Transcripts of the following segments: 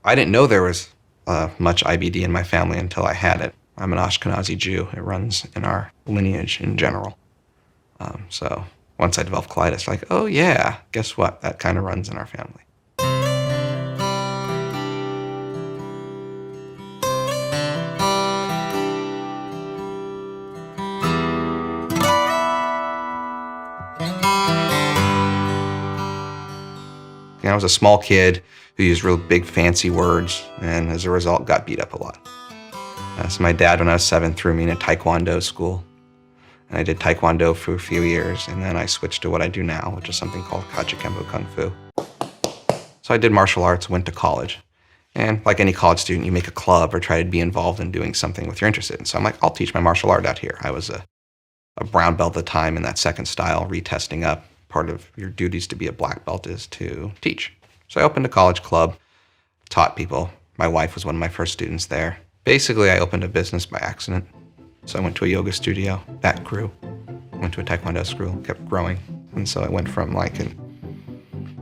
I didn't know there was much IBD in my family until I had it. I'm an Ashkenazi Jew. It runs in our lineage in general. So once I developed colitis, like, oh yeah, guess what? That kind of runs in our family. I was a small kid who used real big fancy words, and as a result got beat up a lot. So my dad, when I was 7, threw me in a Taekwondo school. And I did Taekwondo for a few years, and then I switched to what I do now, which is something called Kachikembo Kung Fu. So I did martial arts, went to college. And like any college student, you make a club or try to be involved in doing something with you're interested in. So I'm like, I'll teach my martial art out here. I was a brown belt at the time in that second style, retesting up. Part of your duties to be a black belt is to teach. So I opened a college club, taught people. My wife was one of my first students there. Basically, I opened a business by accident. So I went to a yoga studio, that grew. Went to a Taekwondo school, kept growing. And so I went from like in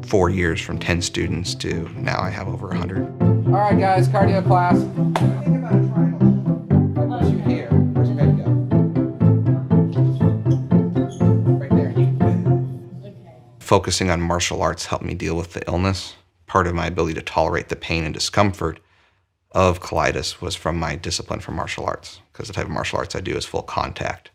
4 years from 10 students to now I have over 100. All right, guys, cardio class. Think about a triangle. I put you here. Where's your head go? Right there. Okay. Focusing on martial arts helped me deal with the illness. Part of my ability to tolerate the pain and discomfort of colitis was from my discipline for martial arts, because the type of martial arts I do is full contact.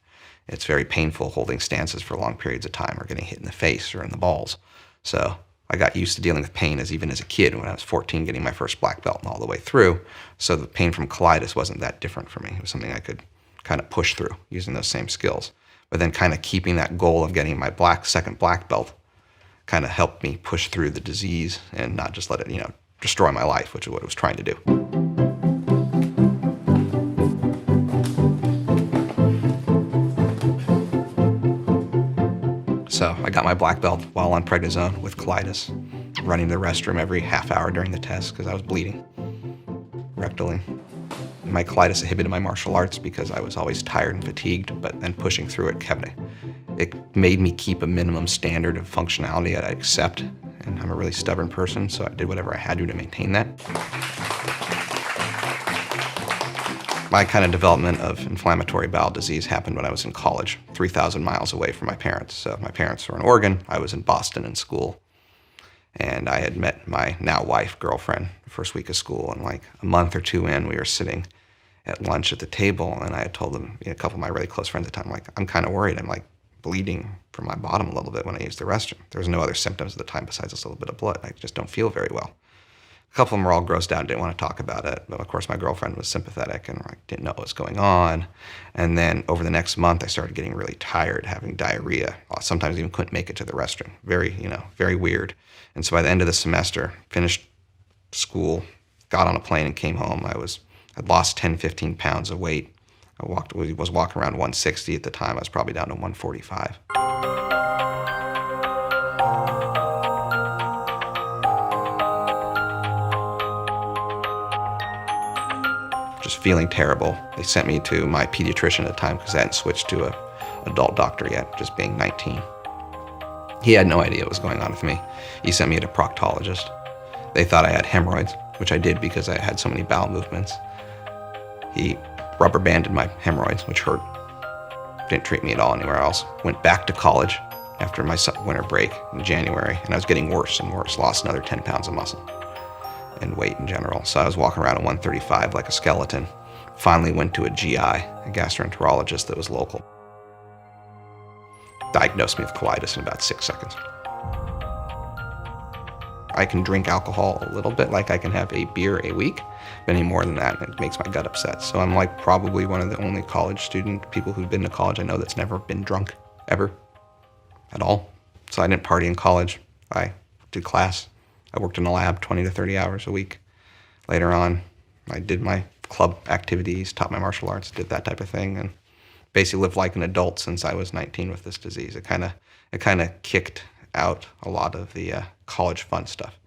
It's very painful holding stances for long periods of time or getting hit in the face or in the balls. So I got used to dealing with pain even as a kid when I was 14, getting my first black belt and all the way through. So the pain from colitis wasn't that different for me. It was something I could kind of push through using those same skills. But then kind of keeping that goal of getting my second black belt kind of helped me push through the disease and not just let it, destroy my life, which is what it was trying to do. So I got my black belt while on prednisone with colitis, running the restroom every half hour during the test because I was bleeding rectally. My colitis inhibited my martial arts because I was always tired and fatigued, but then pushing through it made me keep a minimum standard of functionality that I accept, and I'm a really stubborn person, so I did whatever I had to maintain that. My kind of development of inflammatory bowel disease happened when I was in college, 3,000 miles away from my parents. So my parents were in Oregon, I was in Boston in school, and I had met my now wife, girlfriend, the first week of school, and like a month or two in, we were sitting at lunch at the table, and I had told them, a couple of my really close friends at the time, like, I'm kind of worried. I'm like bleeding from my bottom a little bit when I use the restroom. There was no other symptoms at the time besides this little bit of blood. I just don't feel very well. A couple of them were all grossed out and didn't want to talk about it. But of course, my girlfriend was sympathetic and didn't know what was going on. And then over the next month, I started getting really tired, having diarrhea. Sometimes even couldn't make it to the restroom. Very weird. And so by the end of the semester, finished school, got on a plane and came home. I'd lost 10, 15 pounds of weight. I was walking around 160 at the time. I was probably down to 145. Just feeling terrible. They sent me to my pediatrician at the time because I hadn't switched to an adult doctor yet, just being 19. He had no idea what was going on with me. He sent me to a proctologist. They thought I had hemorrhoids, which I did because I had so many bowel movements. He rubber banded my hemorrhoids, which hurt. Didn't treat me at all anywhere else. Went back to college after my winter break in January, and I was getting worse and worse. Lost another 10 pounds of muscle and weight in general. So I was walking around at 135 like a skeleton. Finally went to a GI, a gastroenterologist that was local. Diagnosed me with colitis in about 6 seconds. I can drink alcohol a little bit, like I can have a beer a week, but any more than that, it makes my gut upset. So I'm like probably one of the only college people who've been to college I know that's never been drunk, ever, at all. So I didn't party in college. I did class. I worked in a lab 20 to 30 hours a week. Later on, I did my club activities, taught my martial arts, did that type of thing, and basically lived like an adult since I was 19 with this disease. It kind of kicked out a lot of the college fun stuff.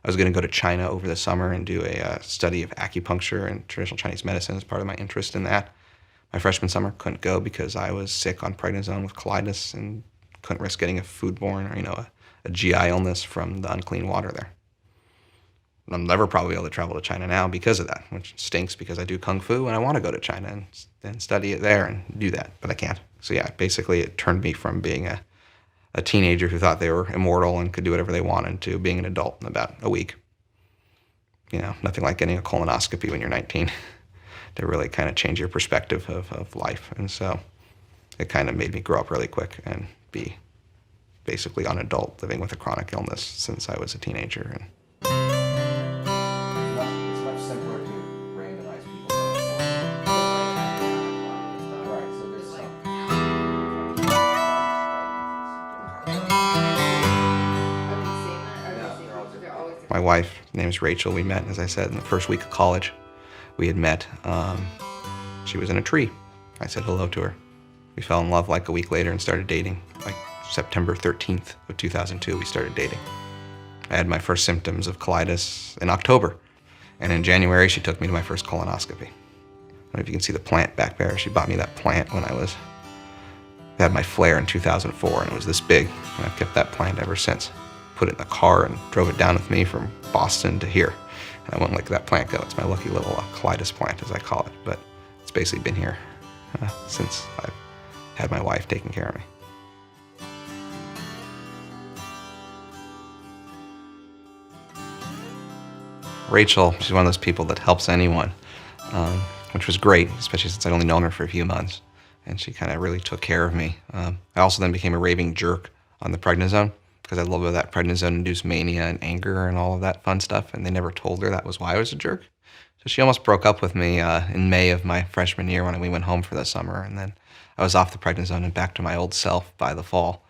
I was going to go to China over the summer and do a study of acupuncture and traditional Chinese medicine as part of my interest in that. My freshman summer couldn't go because I was sick on prednisone with colitis and couldn't risk getting a foodborne or a GI illness from the unclean water there. I'm never probably able to travel to China now because of that, which stinks because I do Kung Fu and I want to go to China and study it there and do that, but I can't. So yeah, basically it turned me from being a teenager who thought they were immortal and could do whatever they wanted to being an adult in about a week. You know, nothing like getting a colonoscopy when you're 19 to really kind of change your perspective of life. And so it kind of made me grow up really quick and be basically an adult living with a chronic illness since I was a teenager. And it's much simpler to randomize people. Right, so there's my wife, her name is Rachel. We met, as I said, in the first week of college. We had met. She was in a tree. I said hello to her. We fell in love like a week later and started dating. Like September 13th of 2002, we started dating. I had my first symptoms of colitis in October. And in January, she took me to my first colonoscopy. I don't know if you can see the plant back there. She bought me that plant when I had my flare in 2004, and it was this big. And I've kept that plant ever since. Put it in the car and drove it down with me from Boston to here. And I wouldn't let that plant go. It's my lucky little colitis plant, as I call it. But it's basically been here since I've had my wife taking care of me. Rachel, she's one of those people that helps anyone, which was great, especially since I'd only known her for a few months. And she kind of really took care of me. I also then became a raving jerk on the prednisone because I love that prednisone-induced mania and anger and all of that fun stuff, and they never told her that was why I was a jerk. So she almost broke up with me in May of my freshman year when we went home for the summer, and then I was off the prednisone and back to my old self by the fall.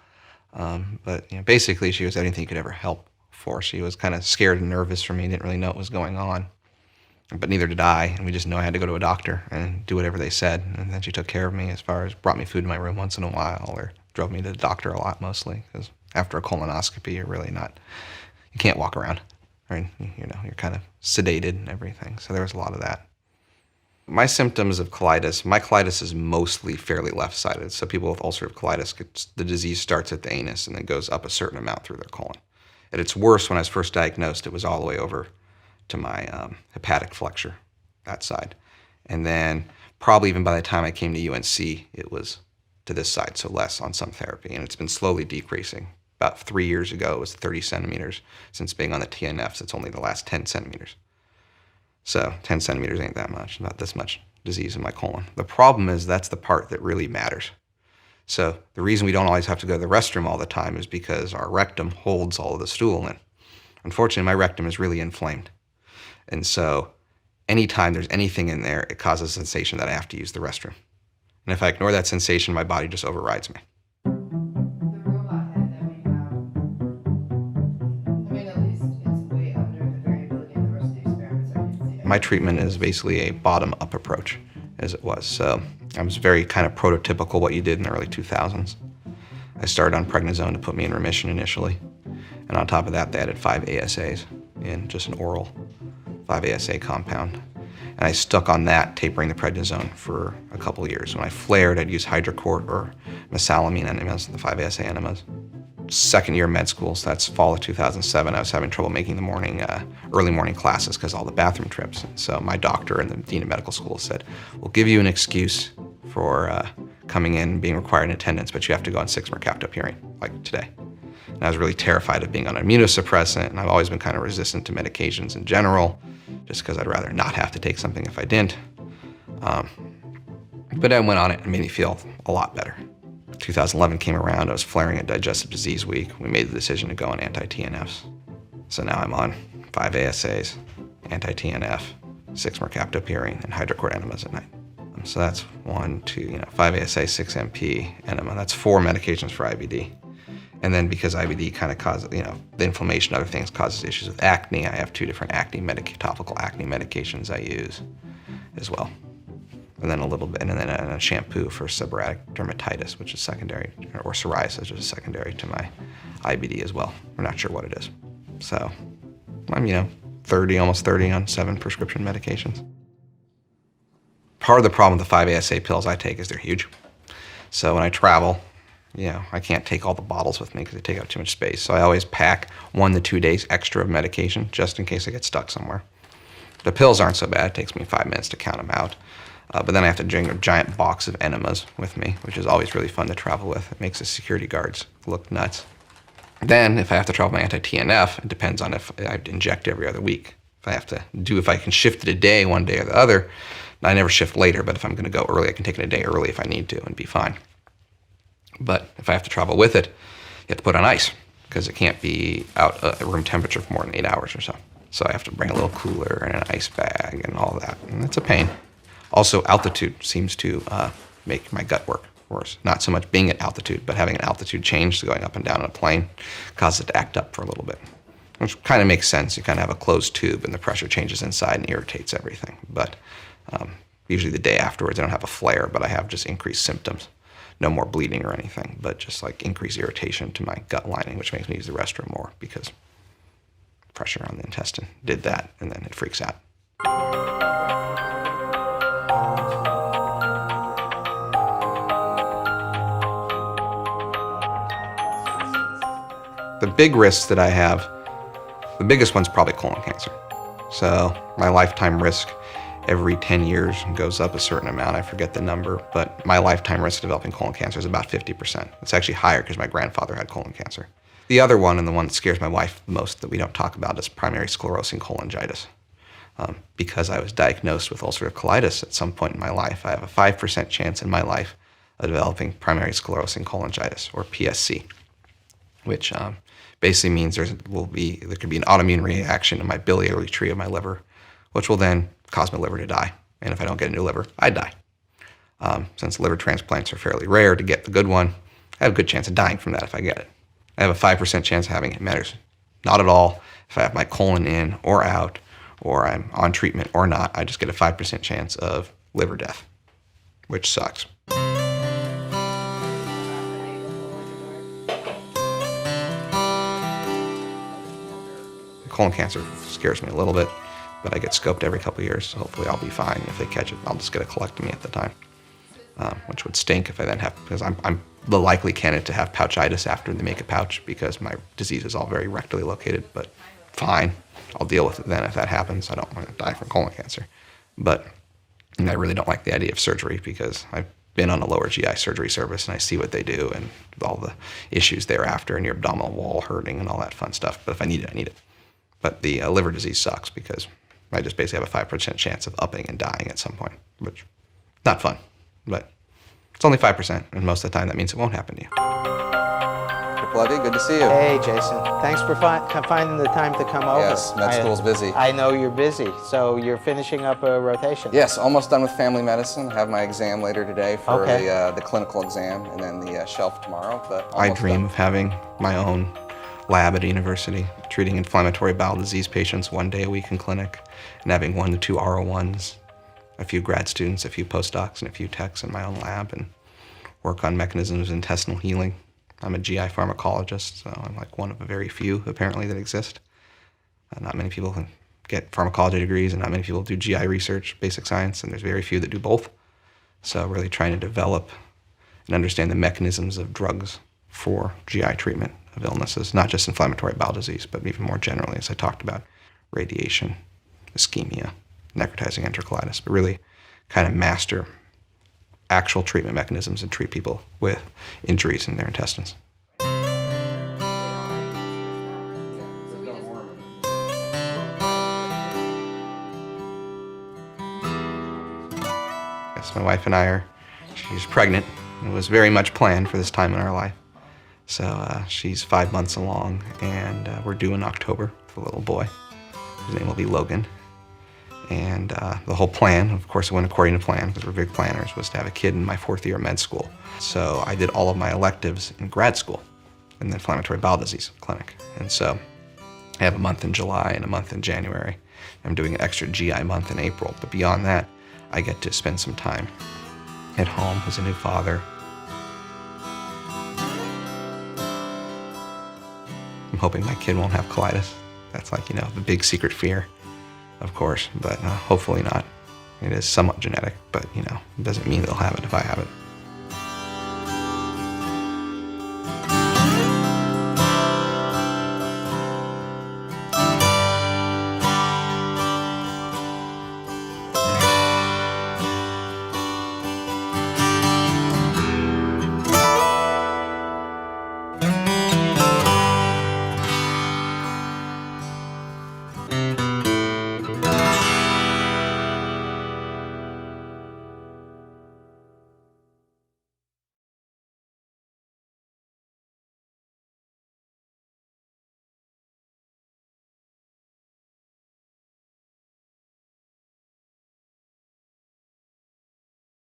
But you know, basically, she was anything you could ever help for. She was kind of scared and nervous for me, didn't really know what was going on. But neither did I, and we just knew I had to go to a doctor and do whatever they said. And then she took care of me as far as brought me food in my room once in a while, or drove me to the doctor a lot mostly, because after a colonoscopy, you're really not, you can't walk around, right? You know, you're kind of sedated and everything. So there was a lot of that. My symptoms of colitis, my colitis is mostly fairly left-sided. So people with ulcerative colitis, the disease starts at the anus and then goes up a certain amount through their colon. At its worst, when I was first diagnosed, it was all the way over to my hepatic flexure, that side. And then probably even by the time I came to UNC, it was to this side, so less on some therapy. And it's been slowly decreasing. About 3 years ago, it was 30 centimeters. Since being on the TNFs, it's only the last 10 centimeters. So 10 centimeters ain't that much, not this much disease in my colon. The problem is that's the part that really matters. So the reason we don't always have to go to the restroom all the time is because our rectum holds all of the stool in. Unfortunately, my rectum is really inflamed. And so anytime there's anything in there, it causes a sensation that I have to use the restroom. And if I ignore that sensation, my body just overrides me. The robot head that we have, I mean, at least it's way under the variability in the rest of the experiments I can see. My treatment is basically a bottom-up approach, as it was. So I was very kind of prototypical what you did in the early 2000s. I started on prednisone to put me in remission initially. And on top of that, they added 5 ASAs in just an oral 5-ASA compound. And I stuck on that, tapering the prednisone for a couple of years. When I flared, I'd use Hydrocort or mesalamine enemas, the 5-ASA enemas. Second year of med school, so that's fall of 2007, I was having trouble making the early morning classes because all the bathroom trips. And so my doctor and the dean of medical school said, we'll give you an excuse for coming in and being required in attendance, but you have to go on 6 mercaptopurine, like today. And I was really terrified of being on an immunosuppressant, and I've always been kind of resistant to medications in general, just because I'd rather not have to take something if I didn't. But I went on it and made me feel a lot better. 2011 came around, I was flaring at Digestive Disease Week. We made the decision to go on anti-TNFs. So now I'm on 5 ASAs, anti-TNF, 6 mercaptopurine, and Hydrocort enemas at night. So that's 5 ASA, 6 MP, enema. That's 4 medications for IBD. And then because IBD kind of causes, the inflammation, other things causes issues with acne, I have 2 different topical acne medications I use as well. And then a little bit, and then a shampoo for seborrheic dermatitis, which is secondary, or psoriasis, which is secondary to my IBD as well. We're not sure what it is. So I'm, almost 30 on 7 prescription medications. Part of the problem with the 5-ASA pills I take is they're huge. So when I travel, I can't take all the bottles with me because they take up too much space. So I always pack 1 to 2 days extra of medication just in case I get stuck somewhere. The pills aren't so bad. It takes me 5 minutes to count them out. But then I have to bring a giant box of enemas with me, which is always really fun to travel with. It makes the security guards look nuts. Then, if I have to travel my anti-TNF, it depends on if I inject every other week. If I can shift it a day, one day or the other, I never shift later, but if I'm going to go early, I can take it a day early if I need to and be fine. But if I have to travel with it, you have to put it on ice because it can't be out at room temperature for more than 8 hours or so. So I have to bring a little cooler and an ice bag and all that, and it's a pain. Also, altitude seems to make my gut work worse. Not so much being at altitude, but having an altitude change, so going up and down in a plane, causes it to act up for a little bit. Which kind of makes sense. You kind of have a closed tube and the pressure changes inside and irritates everything. But usually the day afterwards, I don't have a flare, but I have just increased symptoms. No more bleeding or anything, but just like increased irritation to my gut lining, which makes me use the restroom more because pressure on the intestine did that, and then it freaks out. The big risks that I have, the biggest one's probably colon cancer. So my lifetime risk every 10 years goes up a certain amount. I forget the number, but my lifetime risk of developing colon cancer is about 50%. It's actually higher because my grandfather had colon cancer. The other one, and the one that scares my wife the most that we don't talk about, is primary sclerosing cholangitis. Because I was diagnosed with ulcerative colitis at some point in my life, I have a 5% chance in my life of developing primary sclerosing cholangitis, or PSC, which basically means there could be an autoimmune reaction in my biliary tree of my liver, which will then cause my liver to die. And if I don't get a new liver, I die. Since liver transplants are fairly rare to get the good one, I have a good chance of dying from that if I get it. I have a 5% chance of having it. It matters not at all if I have my colon in or out, or I'm on treatment or not. I just get a 5% chance of liver death, which sucks. Colon cancer scares me a little bit, but I get scoped every couple of years, so hopefully I'll be fine. If they catch it, I'll just get a colectomy at the time, which would stink if I then have, because I'm the likely candidate to have pouchitis after they make a pouch because my disease is all very rectally located, but fine. I'll deal with it then if that happens. I don't want to die from colon cancer. But I really don't like the idea of surgery because I've been on a lower GI surgery service and I see what they do and all the issues thereafter and your abdominal wall hurting and all that fun stuff. But if I need it, I need it. But the liver disease sucks because I just basically have a 5% chance of upping and dying at some point, which not fun, but it's only 5%, and most of the time that means it won't happen to you. Bloody, good to see you. Hey, Jason. Thanks for finding the time to come over. Yes, med school's busy. I know you're busy, so you're finishing up a rotation. Yes, almost done with family medicine. I have my exam later today for Okay. the clinical exam, and then the shelf tomorrow. But I almost dream done. of having my own lab at a university, treating inflammatory bowel disease patients 1 day a week in clinic, and having 1 to 2 R01s, a few grad students, a few postdocs, and a few techs in my own lab, and work on mechanisms of intestinal healing. I'm a GI pharmacologist, so I'm like one of a very few, apparently, that exist. Not many people can get pharmacology degrees, and not many people do GI research, basic science, and there's very few that do both. So really trying to develop and understand the mechanisms of drugs for GI treatment of illnesses, not just inflammatory bowel disease, but even more generally, as I talked about, radiation, ischemia, necrotizing enterocolitis, but really kind of master actual treatment mechanisms and treat people with injuries in their intestines. Yes, my wife and she's pregnant. It was very much planned for this time in our life. So she's 5 months along, and we're due in October with a little boy. His name will be Logan. And the whole plan, of course it went according to plan because we're big planners, was to have a kid in my 4th year of med school. So I did all of my electives in grad school in the inflammatory bowel disease clinic. And so I have a month in July and a month in January. I'm doing an extra GI month in April. But beyond that, I get to spend some time at home as a new father. I'm hoping my kid won't have colitis. That's like, the big secret fear, of course, but hopefully not. It is somewhat genetic, but, it doesn't mean they'll have it if I have it.